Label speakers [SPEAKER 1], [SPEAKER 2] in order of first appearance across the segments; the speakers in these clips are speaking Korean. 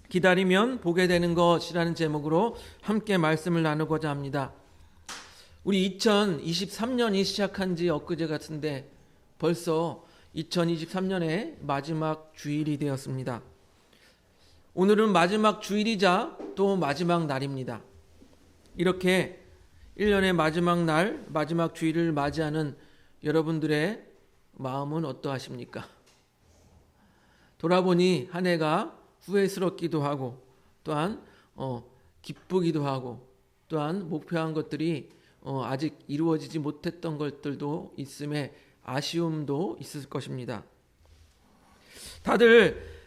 [SPEAKER 1] 기다리면 보게 되는 것이라는 제목으로 함께 말씀을 나누고자 합니다. 우리 2023년이 시작한 지 엊그제 같은데 벌써 2023년의 마지막 주일이 되었습니다. 오늘은 마지막 주일이자 또 마지막 날입니다. 이렇게 1년의 마지막 날, 마지막 주일을 맞이하는 여러분들의 마음은 어떠하십니까? 돌아보니 한 해가 후회스럽기도 하고 또한 기쁘기도 하고 또한 목표한 것들이 아직 이루어지지 못했던 것들도 있음에 아쉬움도 있을 것입니다. 다들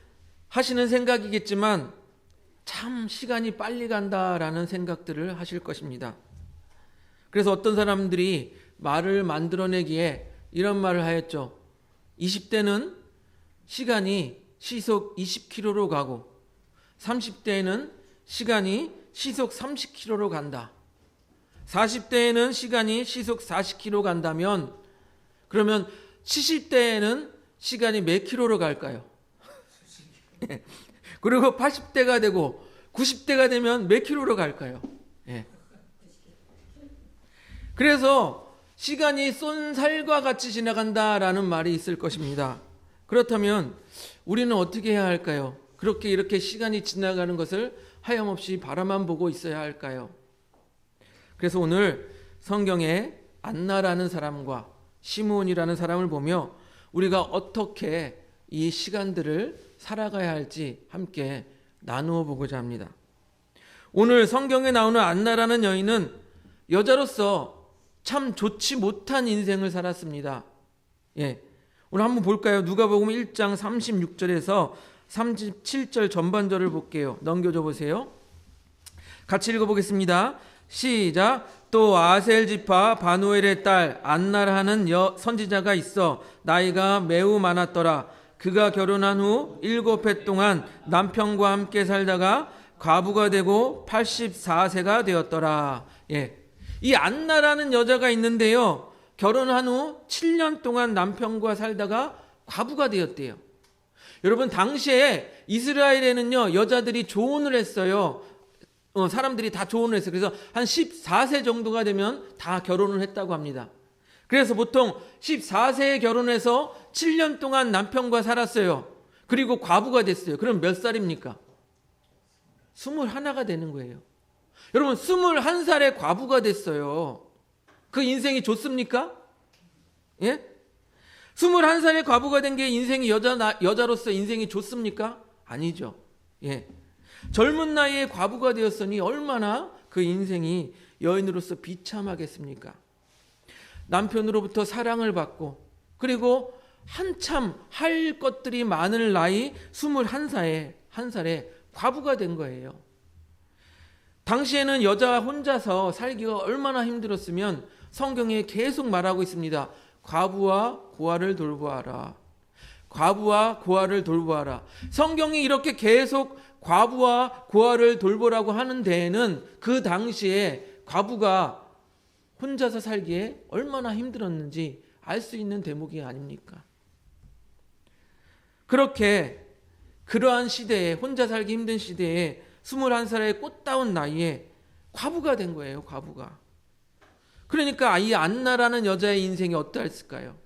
[SPEAKER 1] 하시는 생각이겠지만 참 시간이 빨리 간다라는 생각들을 하실 것입니다. 그래서 어떤 사람들이 말을 만들어내기에 이런 말을 하였죠. 20대는 시간이 시속 20km로 가고 30대에는 시간이 시속 30km로 간다. 40대에는 시간이 시속 40km 간다면 그러면 70대에는 시간이 몇 킬로로 갈까요? 그리고 80대가 되고 90대가 되면 몇 킬로로 갈까요? 그래서 시간이 쏜살과 같이 지나간다라는 말이 있을 것입니다. 그렇다면 우리는 어떻게 해야 할까요? 이렇게 시간이 지나가는 것을 하염없이 바라만 보고 있어야 할까요? 그래서 오늘 성경에 안나라는 사람과 시므온이라는 사람을 보며 우리가 어떻게 이 시간들을 살아가야 할지 함께 나누어 보고자 합니다. 오늘 성경에 나오는 안나라는 여인은 여자로서 참 좋지 못한 인생을 살았습니다. 오늘 한번 볼까요? 누가복음 1장 36절에서 37절 전반절을 볼게요. 넘겨줘 보세요. 같이 읽어보겠습니다. 시작. 또 아셀 지파 바누엘의 딸 안나라 하는 선지자가 있어 나이가 매우 많았더라. 그가 결혼한 후 7해 동안 남편과 함께 살다가 과부가 되고 84세가 되었더라. 이 안나라는 여자가 있는데요. 결혼한 후 7년 동안 남편과 살다가 과부가 되었대요. 여러분 당시에 이스라엘에는요 여자들이 조혼을 했어요. 사람들이 다 조혼을 했어요. 그래서 한 14세 정도가 되면 다 결혼을 했다고 합니다. 그래서 보통 14세에 결혼해서 7년 동안 남편과 살았어요. 그리고 과부가 됐어요. 그럼 몇 살입니까? 21가 되는 거예요. 여러분 21살에 과부가 됐어요. 그 인생이 좋습니까? 21살에 과부가 된 게 인생이 여자로서 인생이 좋습니까? 아니죠. 젊은 나이에 과부가 되었으니 얼마나 그 인생이 여인으로서 비참하겠습니까? 남편으로부터 사랑을 받고 그리고 한참 할 것들이 많은 나이 21살에 과부가 된 거예요. 당시에는 여자 혼자서 살기가 얼마나 힘들었으면 성경에 계속 말하고 있습니다. 과부와 고아를 돌보아라. 과부와 고아를 돌보아라. 성경이 이렇게 계속 과부와 고아를 돌보라고 하는 데에는 그 당시에 과부가 혼자서 살기에 얼마나 힘들었는지 알 수 있는 대목이 아닙니까? 그러한 시대에 혼자 살기 힘든 시대에 21살의 꽃다운 나이에 과부가 된 거예요. 과부가. 그러니까 이 안나라는 여자의 인생이 어떠했을까요?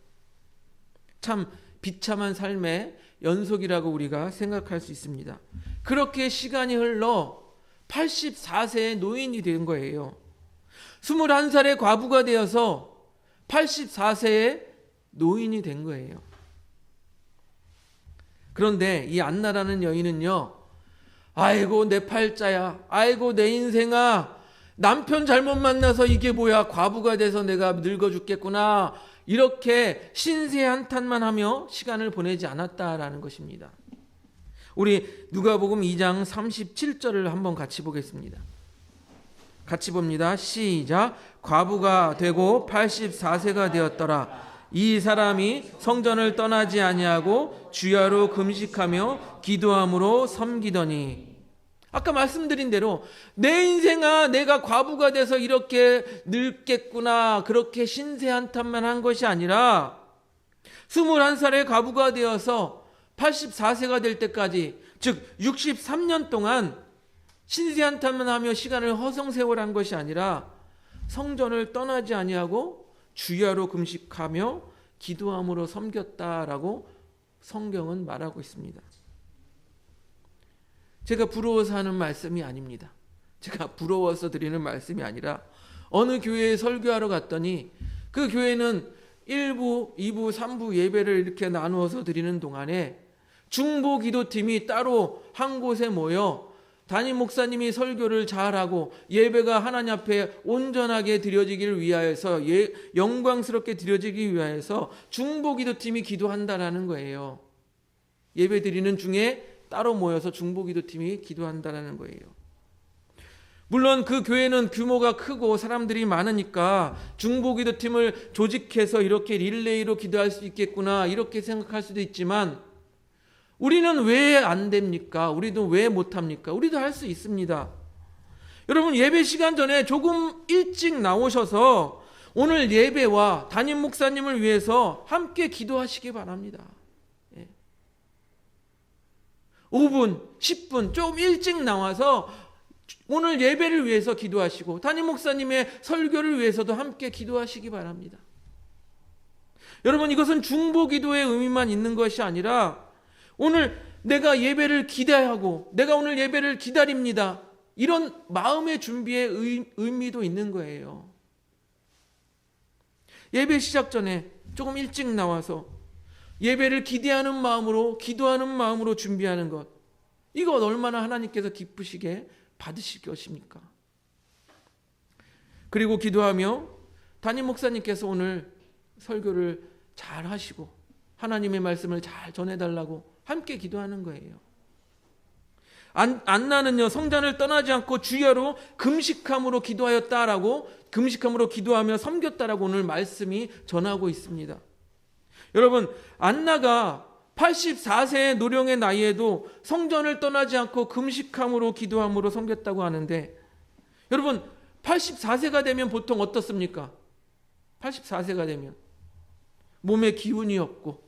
[SPEAKER 1] 참 비참한 삶의 연속이라고 우리가 생각할 수 있습니다. 그렇게 시간이 흘러 84세의 노인이 된 거예요. 21살의 과부가 되어서 84세의 노인이 된 거예요. 그런데 이 안나라는 여인은요. 아이고 내 팔자야. 아이고 내 인생아. 남편 잘못 만나서 이게 뭐야. 과부가 돼서 내가 늙어 죽겠구나. 이렇게 신세한탄만 하며 시간을 보내지 않았다라는 것입니다. 우리 누가복음 2장 37절을 한번 같이 보겠습니다. 같이 봅니다. 시작. 과부가 되고 84세가 되었더라. 이 사람이 성전을 떠나지 아니하고 주야로 금식하며 기도함으로 섬기더니. 아까 말씀드린 대로 내 인생아 내가 과부가 돼서 이렇게 늙겠구나 그렇게 신세한탄만 한 것이 아니라 21살에 과부가 되어서 84세가 될 때까지, 즉 63년 동안 신세한탄만 하며 시간을 허송세월한 것이 아니라 성전을 떠나지 아니하고 주야로 금식하며 기도함으로 섬겼다라고 성경은 말하고 있습니다. 제가 부러워서 하는 말씀이 아닙니다. 제가 부러워서 드리는 말씀이 아니라 어느 교회에 설교하러 갔더니 그 교회는 1부, 2부, 3부 예배를 이렇게 나누어서 드리는 동안에 중보 기도팀이 따로 한 곳에 모여 담임 목사님이 설교를 잘하고 예배가 하나님 앞에 온전하게 드려지기를 위하여서 영광스럽게 드려지기 위하여서 중보 기도팀이 기도한다라는 거예요. 예배 드리는 중에 따로 모여서 중보 기도팀이 기도한다라는 거예요. 물론 그 교회는 규모가 크고 사람들이 많으니까 중보 기도팀을 조직해서 이렇게 릴레이로 기도할 수 있겠구나 이렇게 생각할 수도 있지만 우리는 왜 안 됩니까? 우리도 왜 못합니까? 우리도 할 수 있습니다. 여러분, 예배 시간 전에 조금 일찍 나오셔서 오늘 예배와 담임 목사님을 위해서 함께 기도하시기 바랍니다. 5분, 10분 조금 일찍 나와서 오늘 예배를 위해서 기도하시고 담임 목사님의 설교를 위해서도 함께 기도하시기 바랍니다. 여러분, 이것은 중보 기도의 의미만 있는 것이 아니라 오늘 내가 예배를 기대하고 내가 오늘 예배를 기다립니다. 이런 마음의 준비의 의미도 있는 거예요. 예배 시작 전에 조금 일찍 나와서 예배를 기대하는 마음으로 기도하는 마음으로 준비하는 것, 이것 얼마나 하나님께서 기쁘시게 받으실 것입니까? 그리고 기도하며 담임 목사님께서 오늘 설교를 잘 하시고 하나님의 말씀을 잘 전해달라고 함께 기도하는 거예요. 안나는요, 성전을 떠나지 않고 주야로 금식함으로 기도하였다라고, 금식함으로 기도하며 섬겼다라고 오늘 말씀이 전하고 있습니다. 여러분, 안나가 84세의 노령의 나이에도 성전을 떠나지 않고 금식함으로 기도함으로 섬겼다고 하는데, 여러분 84세가 되면 보통 어떻습니까? 84세가 되면 몸에 기운이 없고,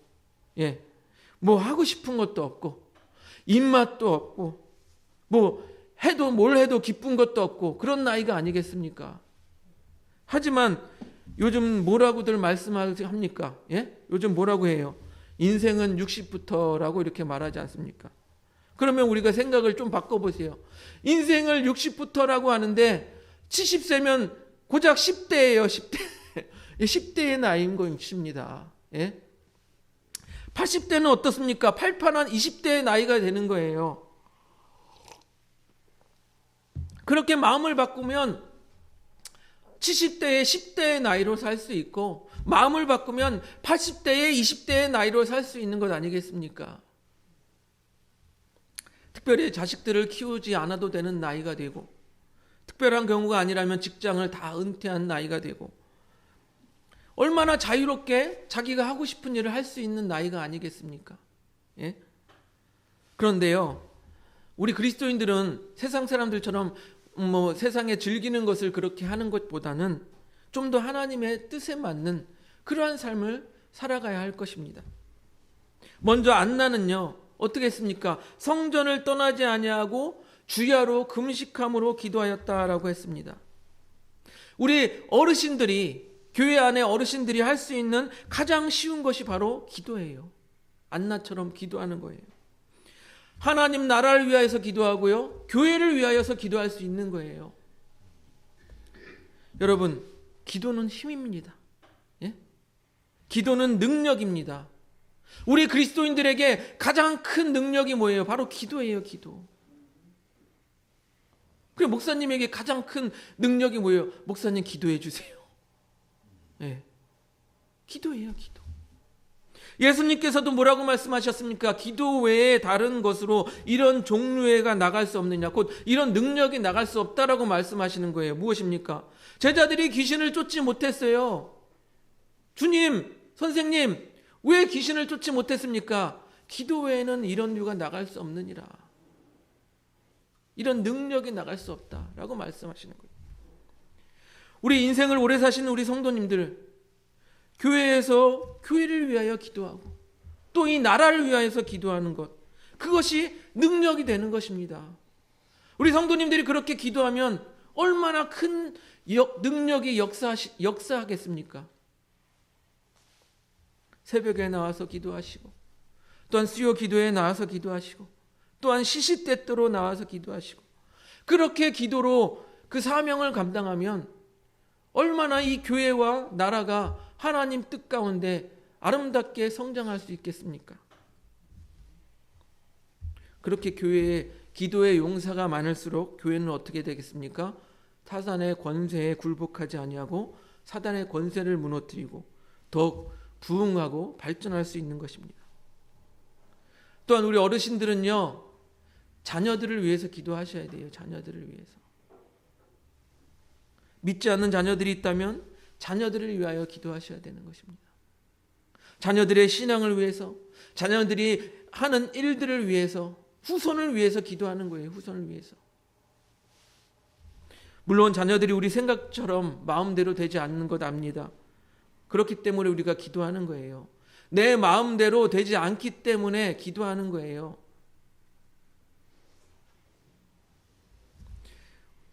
[SPEAKER 1] 뭐 하고 싶은 것도 없고, 입맛도 없고, 뭐 해도 뭘 해도 기쁜 것도 없고, 그런 나이가 아니겠습니까? 하지만 요즘 뭐라고들 말씀합니까? 요즘 뭐라고 해요? 인생은 60부터라고 이렇게 말하지 않습니까? 그러면 우리가 생각을 좀 바꿔보세요. 인생을 60부터라고 하는데 70세면 고작 10대예요. 10대. 10대의 나이인 것입니다. 80대는 어떻습니까? 팔팔한 20대의 나이가 되는 거예요. 그렇게 마음을 바꾸면 70대의 10대의 나이로 살 수 있고, 마음을 바꾸면 80대의 20대의 나이로 살 수 있는 것 아니겠습니까? 특별히 자식들을 키우지 않아도 되는 나이가 되고, 특별한 경우가 아니라면 직장을 다 은퇴한 나이가 되고, 얼마나 자유롭게 자기가 하고 싶은 일을 할 수 있는 나이가 아니겠습니까? 그런데요, 우리 그리스도인들은 세상 사람들처럼 세상에 즐기는 것을 그렇게 하는 것보다는 좀 더 하나님의 뜻에 맞는 그러한 삶을 살아가야 할 것입니다. 먼저 안나는요, 어떻게 했습니까? 성전을 떠나지 아니하고 주야로 금식함으로 기도하였다라고 했습니다. 우리 어르신들이, 교회 안에 어르신들이 할 수 있는 가장 쉬운 것이 바로 기도예요. 안나처럼 기도하는 거예요. 하나님 나라를 위하여서 기도하고요, 교회를 위하여서 기도할 수 있는 거예요. 여러분, 기도는 힘입니다. 기도는 능력입니다. 우리 그리스도인들에게 가장 큰 능력이 뭐예요? 바로 기도예요. 기도. 그리고 목사님에게 가장 큰 능력이 뭐예요? 목사님 기도해 주세요. 기도예요. 기도. 예수님께서도 뭐라고 말씀하셨습니까? 기도 외에 다른 것으로 이런 종류가 나갈 수 없느냐, 곧 이런 능력이 나갈 수 없다라고 말씀하시는 거예요. 무엇입니까? 제자들이 귀신을 쫓지 못했어요. 주님, 선생님, 왜 귀신을 쫓지 못했습니까? 기도 외에는 이런 류가 나갈 수 없느니라. 이런 능력이 나갈 수 없다라고 말씀하시는 거예요. 우리 인생을 오래 사시는 우리 성도님들, 교회에서 교회를 위하여 기도하고, 또 이 나라를 위하여서 기도하는 것, 그것이 능력이 되는 것입니다. 우리 성도님들이 그렇게 기도하면 얼마나 큰 능력이 역사하겠습니까? 새벽에 나와서 기도하시고, 또한 수요 기도에 나와서 기도하시고, 또한 시시때때로 나와서 기도하시고, 그렇게 기도로 그 사명을 감당하면 얼마나 이 교회와 나라가 하나님 뜻 가운데 아름답게 성장할 수 있겠습니까? 그렇게 교회에 기도의 용사가 많을수록 교회는 어떻게 되겠습니까? 사단의 권세에 굴복하지 아니하고 사단의 권세를 무너뜨리고 더욱 부흥하고 발전할 수 있는 것입니다. 또한 우리 어르신들은요, 자녀들을 위해서 기도하셔야 돼요. 자녀들을 위해서. 믿지 않는 자녀들이 있다면 자녀들을 위하여 기도하셔야 되는 것입니다. 자녀들의 신앙을 위해서, 자녀들이 하는 일들을 위해서, 후손을 위해서 기도하는 거예요. 후손을 위해서. 물론 자녀들이 우리 생각처럼 마음대로 되지 않는 것 압니다. 그렇기 때문에 우리가 기도하는 거예요. 내 마음대로 되지 않기 때문에 기도하는 거예요.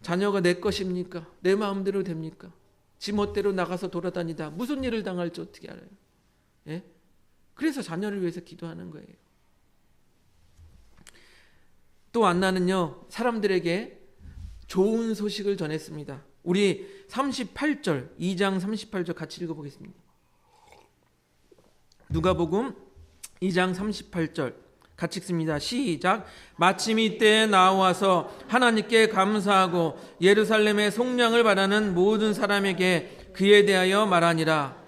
[SPEAKER 1] 자녀가 내 것입니까? 내 마음대로 됩니까? 지멋대로 나가서 돌아다니다 무슨 일을 당할지 어떻게 알아요? 예? 그래서 자녀를 위해서 기도하는 거예요. 또 안나는요, 사람들에게 좋은 소식을 전했습니다. 우리 38절, 2장 38절 같이 읽어보겠습니다. 누가복음 2장 38절 같이 읽습니다. 시작. 마침 이때에 나와서 하나님께 감사하고 예루살렘의 속량을 바라는 모든 사람에게 그에 대하여 말하니라.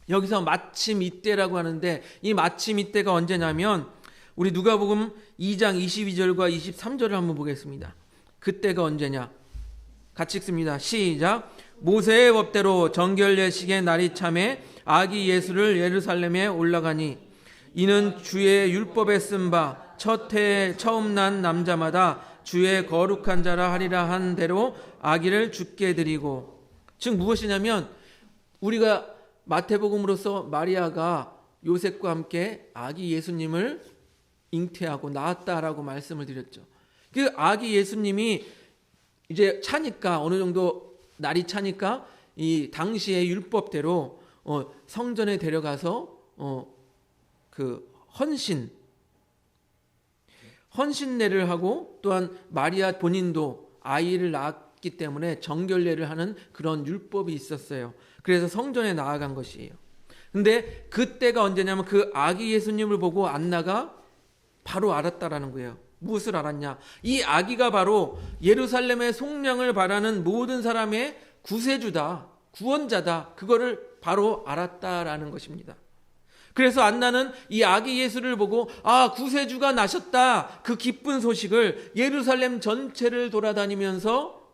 [SPEAKER 1] 여기서 마침 이때라고 하는데, 이 마침 이때가 언제냐면 우리 누가복음 2장 22절과 23절을 한번 보겠습니다. 그때가 언제냐? 같이 읽습니다. 시작. 모세의 법대로 정결 예식의 날이 참에 아기 예수를 예루살렘에 올라가니 이는 주의 율법에 쓴 바 첫 해에 처음 난 남자마다 주의 거룩한 자라 하리라 한 대로 아기를 죽게 드리고. 즉 무엇이냐면, 우리가 마태복음으로서 마리아가 요셉과 함께 아기 예수님을 잉태하고 낳았다라고 말씀을 드렸죠. 그 아기 예수님이 이제 차니까, 어느 정도 날이 차니까 이 당시의 율법대로 성전에 데려가서 그 헌신례를 하고, 또한 마리아 본인도 아이를 낳았기 때문에 정결례를 하는 그런 율법이 있었어요. 그래서 성전에 나아간 것이에요. 근데 그때가 언제냐면 그 아기 예수님을 보고 안나가 바로 알았다라는 거예요. 무엇을 알았냐? 이 아기가 바로 예루살렘의 속량을 바라는 모든 사람의 구세주다, 구원자다. 그거를 바로 알았다라는 것입니다. 그래서 안나는 이 아기 예수를 보고, 아, 구세주가 나셨다, 그 기쁜 소식을 예루살렘 전체를 돌아다니면서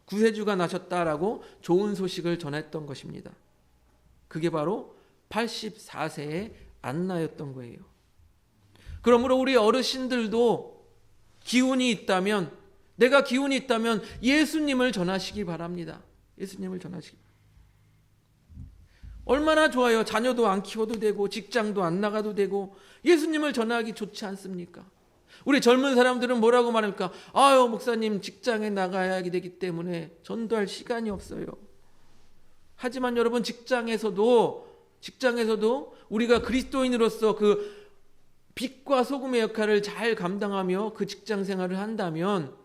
[SPEAKER 1] 구세주가 나셨다라고 좋은 소식을 전했던 것입니다. 그게 바로 84세의 안나였던 거예요. 그러므로 우리 어르신들도 기운이 있다면, 내가 기운이 있다면 예수님을 전하시기 바랍니다. 예수님을 전하시기 바랍니다. 얼마나 좋아요. 자녀도 안 키워도 되고 직장도 안 나가도 되고 예수님을 전하기 좋지 않습니까? 우리 젊은 사람들은 뭐라고 말할까? 아유, 목사님 직장에 나가야 되기 때문에 전도할 시간이 없어요. 하지만 여러분, 직장에서도 우리가 그리스도인으로서 그 빛과 소금의 역할을 잘 감당하며 그 직장 생활을 한다면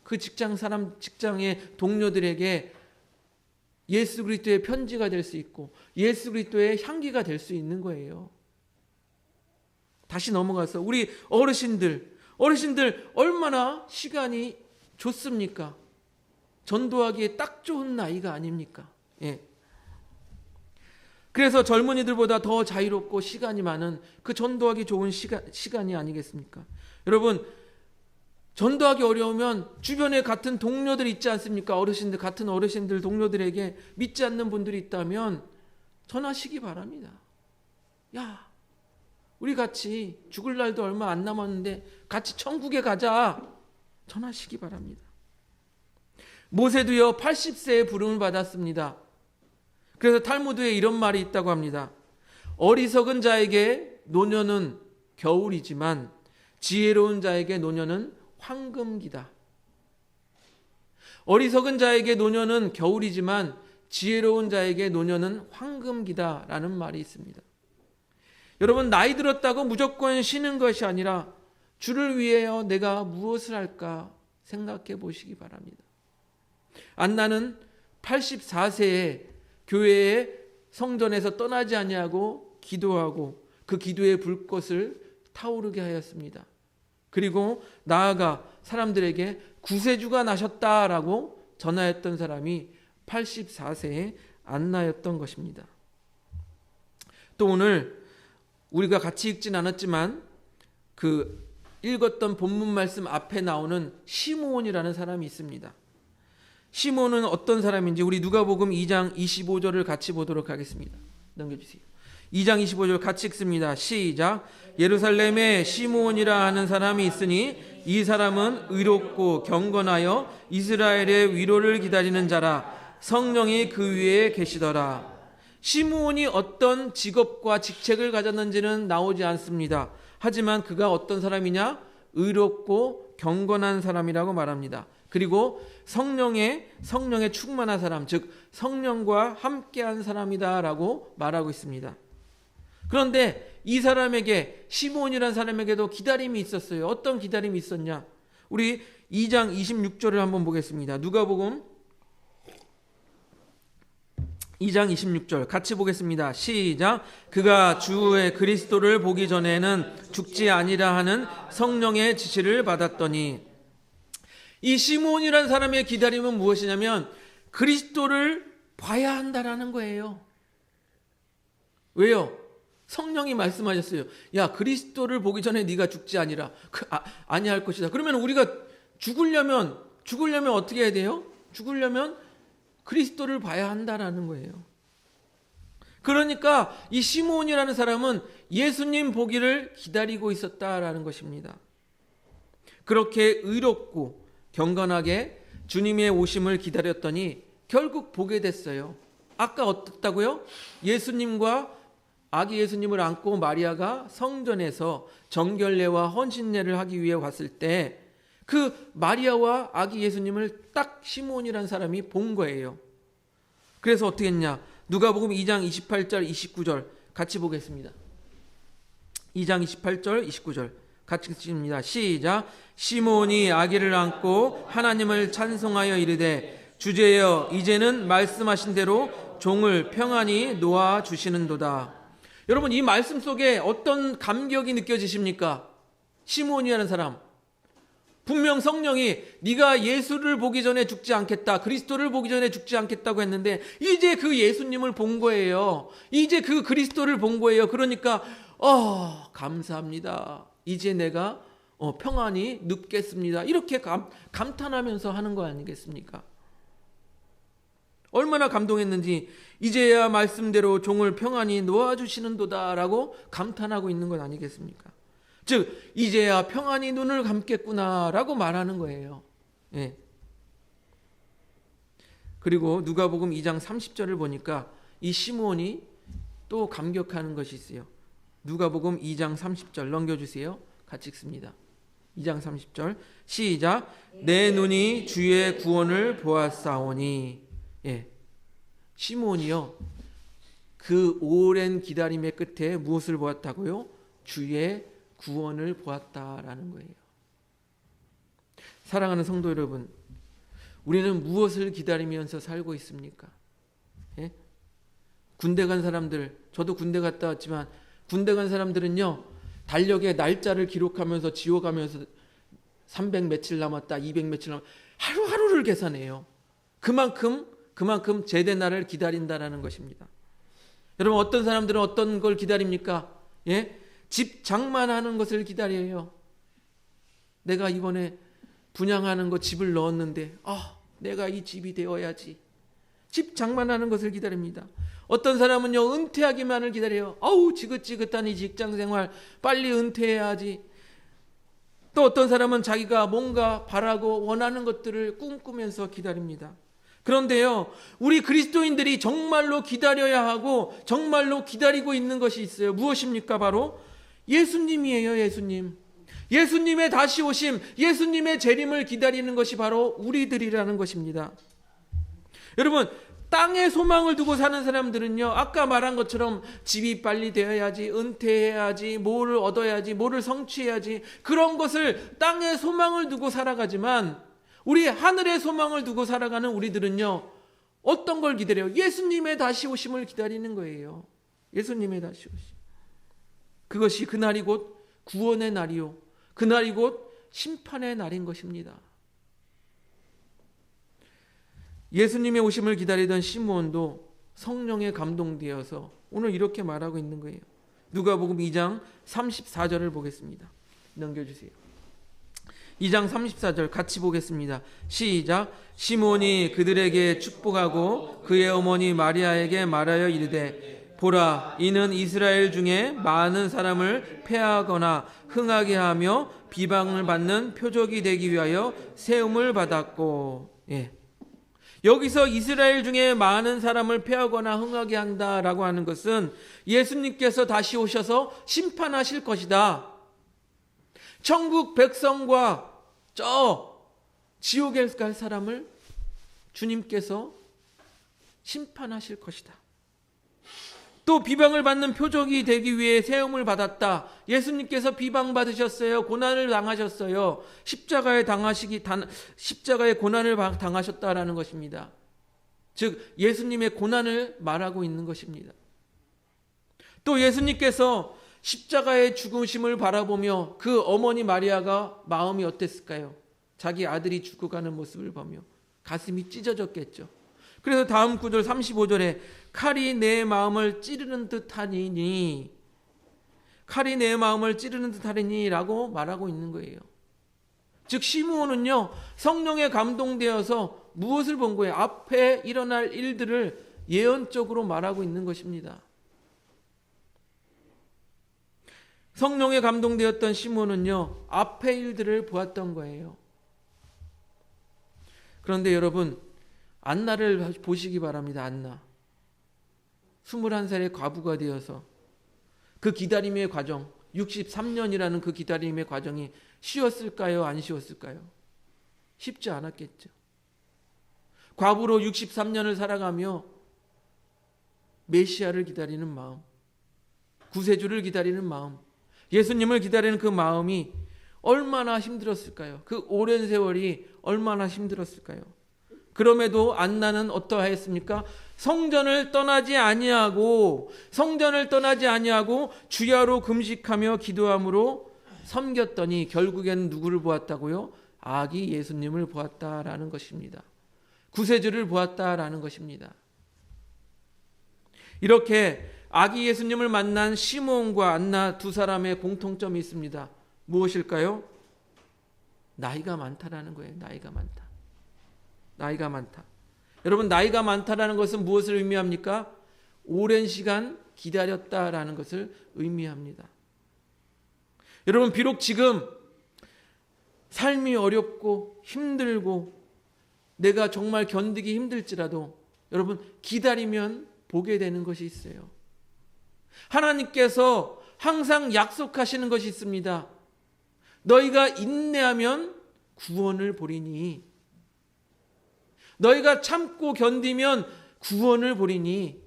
[SPEAKER 1] 그 직장의 동료들에게 예수 그리스도의 편지가 될 수 있고 예수 그리스도의 향기가 될 수 있는 거예요. 다시 넘어가서 우리 어르신들 얼마나 시간이 좋습니까? 전도하기에 딱 좋은 나이가 아닙니까? 예. 그래서 젊은이들보다 더 자유롭고 시간이 많은 그 전도하기 좋은 시간이 아니겠습니까? 여러분, 전도하기 어려우면 주변에 같은 동료들 있지 않습니까? 같은 어르신들 동료들에게 믿지 않는 분들이 있다면 전하시기 바랍니다. 야, 우리 같이 죽을 날도 얼마 안 남았는데 같이 천국에 가자. 전하시기 바랍니다. 모세도요 80세에 부름을 받았습니다. 그래서 탈무드에 이런 말이 있다고 합니다. 어리석은 자에게 노년은 겨울이지만 지혜로운 자에게 노년은 황금기다. 어리석은 자에게 노년은 겨울이지만 지혜로운 자에게 노년은 황금기다라는 말이 있습니다. 여러분, 나이 들었다고 무조건 쉬는 것이 아니라 주를 위하여 내가 무엇을 할까 생각해 보시기 바랍니다. 안나는 84세에 교회의 성전에서 떠나지 아니하고 기도하고 그 기도의 불꽃을 타오르게 하였습니다. 그리고 나아가 사람들에게 구세주가 나셨다라고 전하였던 사람이 84세의 안나였던 것입니다. 또 오늘 우리가 같이 읽진 않았지만 그 읽었던 본문 말씀 앞에 나오는 시므온이라는 사람이 있습니다. 시므온은 어떤 사람인지 우리 누가복음 2장 25절을 같이 보도록 하겠습니다. 넘겨주세요. 2장 25절 같이 읽습니다. 시작. 예루살렘에 시므온이라 하는 사람이 있으니 이 사람은 의롭고 경건하여 이스라엘의 위로를 기다리는 자라. 성령이 그 위에 계시더라. 시므온이 어떤 직업과 직책을 가졌는지는 나오지 않습니다. 하지만 그가 어떤 사람이냐? 의롭고 경건한 사람이라고 말합니다. 그리고 성령에 충만한 사람, 즉 성령과 함께한 사람이다라고 말하고 있습니다. 그런데 이 사람에게, 시므온이라는 사람에게도 기다림이 있었어요. 어떤 기다림이 있었냐? 우리 2장 26절을 한번 보겠습니다. 누가복음 2장 26절 같이 보겠습니다. 시작. 그가 주의 그리스도를 보기 전에는 죽지 아니라 하는 성령의 지시를 받았더니. 이 시므온이라는 사람의 기다림은 무엇이냐면 그리스도를 봐야 한다라는 거예요. 왜요? 성령이 말씀하셨어요. 야, 그리스도를 보기 전에 네가 죽지 아니할 것이다. 그러면 우리가 죽으려면 어떻게 해야 돼요? 죽으려면 그리스도를 봐야 한다라는 거예요. 그러니까 이 시므온이라는 사람은 예수님 보기를 기다리고 있었다라는 것입니다. 그렇게 의롭고 경건하게 주님의 오심을 기다렸더니 결국 보게 됐어요. 아까 어떻다고요? 예수님과 아기 예수님을 안고 마리아가 성전에서 정결례와 헌신례를 하기 위해 왔을 때 그 마리아와 아기 예수님을 딱 시므온이라는 사람이 본 거예요. 그래서 어떻게 했냐? 누가복음 2장 28절 29절 같이 보겠습니다. 2장 28절 29절 같이 읽습니다. 시작. 시므온이 아기를 안고 하나님을 찬송하여 이르되 주제여 이제는 말씀하신 대로 종을 평안히 놓아 주시는도다. 여러분, 이 말씀 속에 어떤 감격이 느껴지십니까? 시므온이라는 사람, 분명 성령이 네가 예수를 보기 전에 죽지 않겠다, 그리스도를 보기 전에 죽지 않겠다고 했는데 이제 그 예수님을 본 거예요. 이제 그 그리스도를 본 거예요. 그러니까 감사합니다. 이제 내가 평안히 눕겠습니다. 이렇게 감탄하면서 하는 거 아니겠습니까? 얼마나 감동했는지 이제야 말씀대로 종을 평안히 놓아주시는도다라고 감탄하고 있는 건 아니겠습니까? 즉 이제야 평안히 눈을 감겠구나라고 말하는 거예요. 예. 그리고 누가복음 2장 30절을 보니까 이 시므온이 또 감격하는 것이 있어요. 누가복음 2장 30절 넘겨주세요. 같이 읽습니다. 2장 30절 시작. 내 눈이 주의 구원을 보았사오니. 예. 시므온이요, 그 오랜 기다림의 끝에 무엇을 보았다고요? 주의 구원을 보았다라는 거예요. 사랑하는 성도 여러분, 우리는 무엇을 기다리면서 살고 있습니까? 예? 군대 간 사람들, 저도 군대 갔다 왔지만 군대 간 사람들은요, 달력에 날짜를 기록하면서 지워가면서 300 며칠 남았다, 200 며칠 남았다, 하루하루를 계산해요. 그만큼 제대 날을 기다린다라는 것입니다. 여러분, 어떤 사람들은 어떤 걸 기다립니까? 예? 집 장만하는 것을 기다려요. 내가 이번에 분양하는 거 집을 넣었는데 내가 이 집이 되어야지. 집 장만하는 것을 기다립니다. 어떤 사람은요, 은퇴하기만을 기다려요. 지긋지긋한 이 직장생활 빨리 은퇴해야지. 또 어떤 사람은 자기가 뭔가 바라고 원하는 것들을 꿈꾸면서 기다립니다. 그런데요, 우리 그리스도인들이 정말로 기다려야 하고 정말로 기다리고 있는 것이 있어요. 무엇입니까? 바로 예수님이에요. 예수님. 예수님의 다시 오심, 예수님의 재림을 기다리는 것이 바로 우리들이라는 것입니다. 여러분, 땅에 소망을 두고 사는 사람들은요, 아까 말한 것처럼 집이 빨리 되어야지, 은퇴해야지, 뭐를 얻어야지, 뭐를 성취해야지, 그런 것을 땅에 소망을 두고 살아가지만, 우리 하늘에 소망을 두고 살아가는 우리들은요, 어떤 걸 기다려요? 예수님의 다시 오심을 기다리는 거예요. 예수님의 다시 오심. 그것이 그날이 곧 구원의 날이요, 그날이 곧 심판의 날인 것입니다. 예수님의 오심을 기다리던 시므온도 성령에 감동되어서 오늘 이렇게 말하고 있는 거예요. 누가복음 2장 34절을 보겠습니다. 넘겨주세요. 2장 34절 같이 보겠습니다. 시작. 시므온이 그들에게 축복하고 그의 어머니 마리아에게 말하여 이르되 보라, 이는 이스라엘 중에 많은 사람을 패하거나 흥하게 하며 비방을 받는 표적이 되기 위하여 세움을 받았고. 여기서 이스라엘 중에 많은 사람을 패하거나 흥하게 한다라고 하는 것은 예수님께서 다시 오셔서 심판하실 것이다. 천국 백성과 저 지옥에 갈 사람을 주님께서 심판하실 것이다. 또 비방을 받는 표적이 되기 위해 세움을 받았다. 예수님께서 비방받으셨어요. 고난을 당하셨어요. 십자가에 고난을 당하셨다라는 것입니다. 즉 예수님의 고난을 말하고 있는 것입니다. 또 예수님께서 십자가의 죽으심을 바라보며 그 어머니 마리아가 마음이 어땠을까요? 자기 아들이 죽어가는 모습을 보며 가슴이 찢어졌겠죠. 그래서 다음 구절 35절에 칼이 내 마음을 찌르는 듯하니, 칼이 내 마음을 찌르는 듯하니 라고 말하고 있는 거예요. 즉 시므온은요, 성령에 감동되어서 무엇을 본 거예요? 앞에 일어날 일들을 예언적으로 말하고 있는 것입니다. 성령에 감동되었던 시므온은요, 앞에 일들을 보았던 거예요. 그런데 여러분, 안나를 보시기 바랍니다. 안나 21살의 과부가 되어서 그 기다림의 과정, 63년이라는 그 기다림의 과정이 쉬웠을까요? 안 쉬웠을까요? 쉽지 않았겠죠. 과부로 63년을 살아가며 메시아를 기다리는 마음, 구세주를 기다리는 마음, 예수님을 기다리는 그 마음이 얼마나 힘들었을까요? 그 오랜 세월이 얼마나 힘들었을까요? 그럼에도 안나는 어떠하였습니까? 성전을 떠나지 아니하고 주야로 금식하며 기도함으로 섬겼더니 결국에는 누구를 보았다고요? 아기 예수님을 보았다라는 것입니다. 구세주를 보았다라는 것입니다. 이렇게 아기 예수님을 만난 시므온과 안나 두 사람의 공통점이 있습니다. 무엇일까요? 나이가 많다라는 거예요. 나이가 많다. 여러분, 나이가 많다라는 것은 무엇을 의미합니까? 오랜 시간 기다렸다라는 것을 의미합니다. 여러분, 비록 지금 삶이 어렵고 힘들고 내가 정말 견디기 힘들지라도 여러분, 기다리면 보게 되는 것이 있어요. 하나님께서 항상 약속하시는 것이 있습니다. 너희가 인내하면 구원을 보리니, 너희가 참고 견디면 구원을 보리니.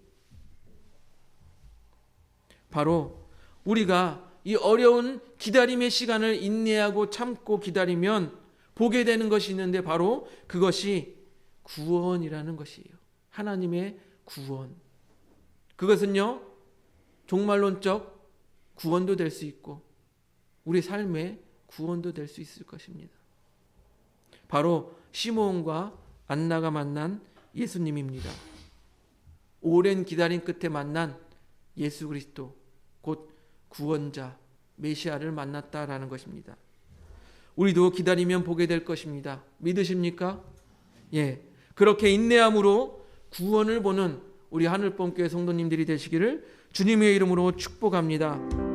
[SPEAKER 1] 바로 우리가 이 어려운 기다림의 시간을 인내하고 참고 기다리면 보게 되는 것이 있는데 바로 그것이 구원이라는 것이에요. 하나님의 구원. 그것은요, 종말론적 구원도 될 수 있고 우리 삶의 구원도 될 수 있을 것입니다. 바로 시므온과 안나가 만난 예수님입니다. 오랜 기다림 끝에 만난 예수 그리스도, 곧 구원자 메시아를 만났다라는 것입니다. 우리도 기다리면 보게 될 것입니다. 믿으십니까? 예, 그렇게 인내함으로 구원을 보는 우리 하늘봄교회 성도님들이 되시기를 주님의 이름으로 축복합니다.